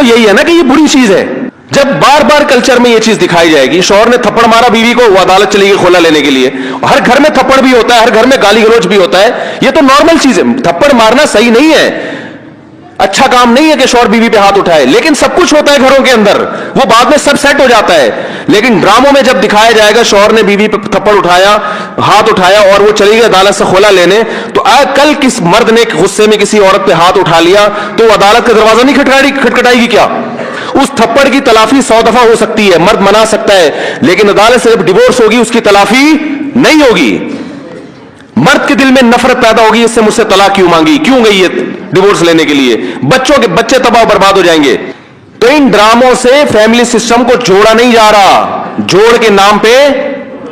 यही है ना कि ये बुरी चीज है। जब बार बार कल्चर में ये चीज दिखाई जाएगी, शौहर ने थप्पड़ मारा बीवी को, वो अदालत चलेगी खोला लेने के लिए। हर घर में थप्पड़ भी होता है, हर घर में गाली गलौज भी होता है, ये तो नॉर्मल चीज है। थप्पड़ मारना सही नहीं है, अच्छा काम नहीं है कि शौहर बीवी पे हाथ उठाए, लेकिन सब कुछ होता है घरों के अंदर, वो बाद में सब सेट हो जाता है। लेकिन ड्रामों में जब दिखाया जाएगा शौहर ने बीवी पे थप्पड़ उठाया, हाथ उठाया और वो चली गई अदालत से खोला लेने, तो कल किस मर्द ने गुस्से में किसी औरत पे हाथ उठा लिया तो वो अदालत का दरवाजा नहीं खटखटाएगी क्या? उस थप्पड़ की तलाफी 100 दफा हो सकती है, मर्द मना सकता है, लेकिन अदालत से जब डिवोर्स होगी उसकी तलाफी नहीं होगी। मर्द के दिल में नफरत पैदा होगी, इससे मुझसे तलाक क्यों मांगी, क्यों गई है डिवोर्स लेने के लिए, बच्चे तबाह बर्बाद हो जाएंगे। तो इन ड्रामों से फैमिली सिस्टम को जोड़ा नहीं जा रहा, जोड़ के नाम पे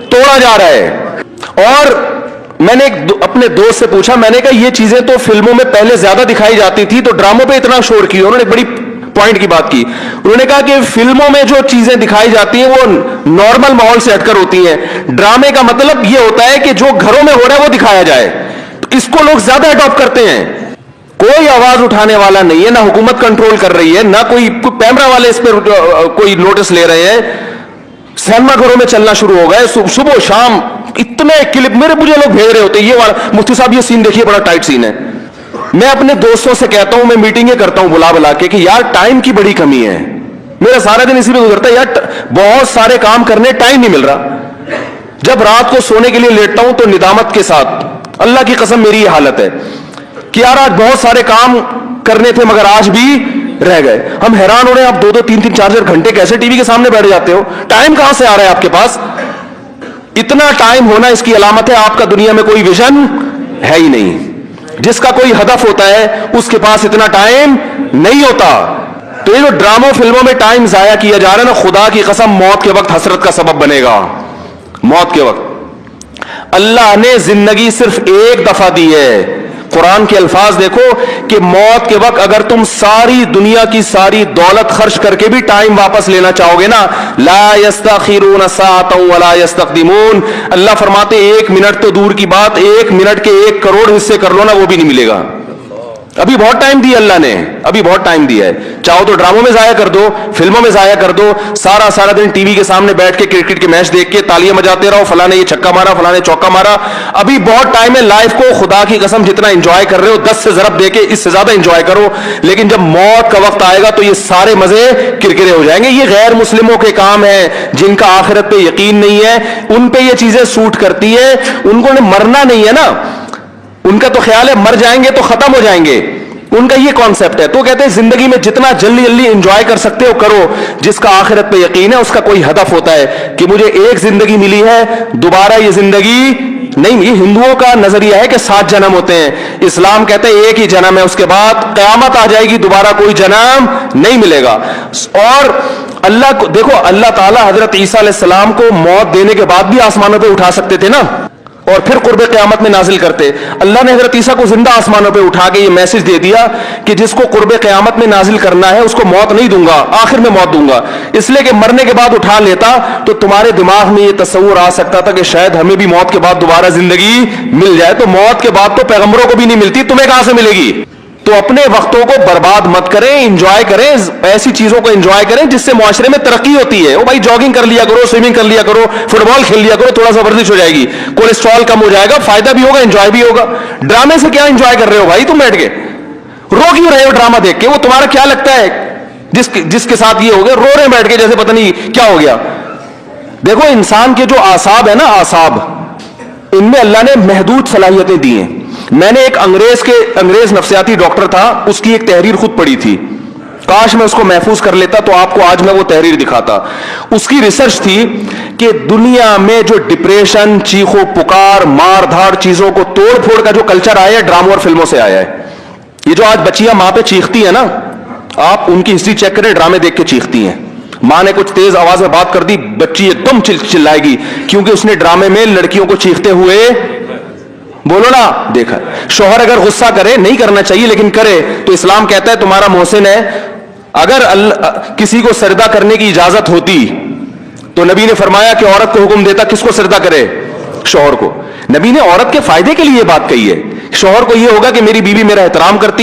तोड़ा जा रहा है। और मैंने अपने दोस्त से पूछा, मैंने कहा ये चीजें तो फिल्मों में पहले ज्यादा दिखाई जाती थी, तो ड्रामों पे इतना शोर क्यों? उन्होंने बड़ी पॉइंट की बात की। उन्होंने कहा कि फिल्मों में जो चीजें दिखाई जाती हैं वो नॉर्मल माहौल से हटकर होती हैं। ड्रामे का मतलब ये होता है कि जो घरों में हो रहा है वो दिखाया जाए, तो इसको लोग ज्यादा अडॉप्ट करते हैं। कोई आवाज उठाने वाला नहीं है, ना हुकूमत कंट्रोल कर रही है, ना कोई कैमरा वाले इस पर कोई नोटिस ले रहे हैं। सिनेमा घरों में चलना शुरू हो गए, सुबह शाम इतने क्लिप मुझे लोग भेज रहे होते हैं, ये वाला मुफ्ती साहब ये सीन देखिए, बड़ा टाइट सीन है। मैं अपने दोस्तों से कहता हूं, मैं मीटिंगें करता हूं बुला बुला के कि यार टाइम की बड़ी कमी है, मेरा सारा दिन इसी में गुजरता है यार, बहुत सारे काम करने टाइम नहीं मिल रहा। जब रात को सोने के लिए लेटता हूं तो निदामत के साथ, अल्लाह की कसम मेरी ये हालत है कि यार आज बहुत सारे काम करने थे मगर आज भी रह गए। हम हैरान हो रहे हैं, आप 2-2, 3-3, 4-4 घंटे कैसे टीवी के सामने बैठ जाते हो? टाइम कहां से आ रहा है आपके पास? इतना टाइम होना इसकी अलामत है आपका दुनिया में कोई विजन है ही नहीं। जिसका कोई हदफ होता है उसके पास इतना टाइम नहीं होता। तो ये जो ड्रामों फिल्मों में टाइम जाया किया जा रहा है ना, खुदा की कसम मौत के वक्त हसरत का सबब बनेगा। मौत के वक्त अल्लाह ने जिंदगी सिर्फ एक दफा दी है। कुरान के अल्फाज देखो कि मौत के वक्त अगर तुम सारी दुनिया की सारी दौलत खर्च करके भी टाइम वापस लेना चाहोगे ना, ला यस्तखिरून साअतन वला यस्तक़दिमून, अल्लाह फरमाते 1 मिनट तो दूर की बात, 1 मिनट के 1 करोड़ हिस्से कर लो ना, वो भी नहीं मिलेगा। अभी बहुत टाइम दिया अल्लाह ने, अभी बहुत टाइम दिया है। चाहो तो ड्रामों में जाया कर दो, फिल्मों में जाया कर दो, सारा दिन टीवी के सामने बैठ के क्रिकेट के मैच देख के तालियां बजाते रहो, फलाने ये छक्का मारा, फलाने चौका मारा। अभी बहुत टाइम है, लाइफ को खुदा की कसम जितना एंजॉय कर रहे हो 10 से ज़रब दे के इससे ज्यादा एंजॉय करो। लेकिन जब मौत का वक्त आएगा तो ये सारे मजे किरकिरे हो जाएंगे। ये गैर मुस्लिमों के काम है, जिनका आखिरत पे यकीन नहीं है, उन पे ये चीजें सूट करती है। उनको मरना नहीं है ना, उनका तो ख्याल है मर जाएंगे तो खत्म हो जाएंगे, उनका ये कॉन्सेप्ट है। तो कहते हैं जिंदगी में जितना जल्दी जल्दी एंजॉय कर सकते हो करो। जिसका आखिरत पे यकीन है उसका कोई हदफ होता है कि मुझे एक जिंदगी मिली है, दोबारा ये जिंदगी नहीं। ये हिंदुओं का नजरिया है कि 7 जन्म होते हैं, इस्लाम कहते हैं एक ही जन्म है, उसके बाद कयामत आ जाएगी, दोबारा कोई जन्म नहीं मिलेगा। और अल्लाह को देखो, अल्लाह ताला हजरत ईसा अलैहिस्सलाम को मौत देने के बाद भी आसमानों पे उठा सकते थे ना, और फिर कुर्बे क़यामत में नाजिल करते। अल्लाह ने हजरत ईसा को जिंदा आसमानों पे उठा के ये मैसेज दे दिया कि जिसको कुर्बे क़यामत में नाजिल करना है उसको मौत नहीं दूंगा, आखिर में मौत दूंगा। इसलिए कि मरने के बाद उठा लेता तो तुम्हारे दिमाग में ये तस्वुर आ सकता था कि शायद हमें भी मौत के बाद दोबारा जिंदगी मिल जाए। तो मौत के बाद तो पैगंबरों को भी नहीं मिलती, तुम्हें कहां से मिलेगी? तो अपने वक्तों को बर्बाद मत करें, एंजॉय करें, ऐसी चीजों को एंजॉय करें जिससे मुआशरे में तरक्की होती है। ओ भाई जॉगिंग कर लिया करो, स्विमिंग कर लिया करो, फुटबॉल खेल लिया करो, थोड़ा सा वर्जिश हो जाएगी, कोलेस्ट्रॉल कम हो जाएगा, फायदा भी होगा, एंजॉय भी होगा। ड्रामे से क्या एंजॉय कर रहे हो भाई तुम बैठ के? रो क्यों रहे हो ड्रामा देख के? वो तुम्हारा क्या लगता है जिसके साथ ये हो गया, रो रहे बैठ के जैसे पता नहीं क्या हो गया। देखो इंसान के जो आसाब है ना, आसाब, इनमें अल्लाह ने महदूद सलाहियतें दी हैं। मैंने एक अंग्रेज नफ्सियाती डॉक्टर था, उसकी एक तहरीर खुद पढ़ी थी, काश मैं उसको महफूज कर लेता तो आपको आज मैं वो तहरीर दिखाता। उसकी रिसर्च थी कि दुनिया में जो डिप्रेशन, चीखो पुकार, मार धाड़, चीजों को तोड़ फोड़ का जो कल्चर आया है, ड्रामों और फिल्मों से आया है। ये जो आज बच्चियां मां पे चीखती है ना, आप उनकी हिस्ट्री चेक करें, ड्रामे देख के चीखती हैं। मां ने कुछ तेज आवाज में बात कर दी, बच्ची एकदम चिल्लाएगी क्योंकि उसने ड्रामे में लड़कियों को चीखते हुए, बोलो ना, देखा। शौहर अगर गुस्सा करे, नहीं करना चाहिए लेकिन करे, तो इस्लाम कहता है तुम्हारा मोहसिन है, अगर किसी को सजदा करने की इजाजत होती तो नबी ने फरमाया कि औरत को हुक्म देता किसको सजदा करे? शौहर को। नबी ने औरत के फायदे के लिए बात कही है। शौहर को यह होगा कि मेरी बीवी मेरा एहतराम करती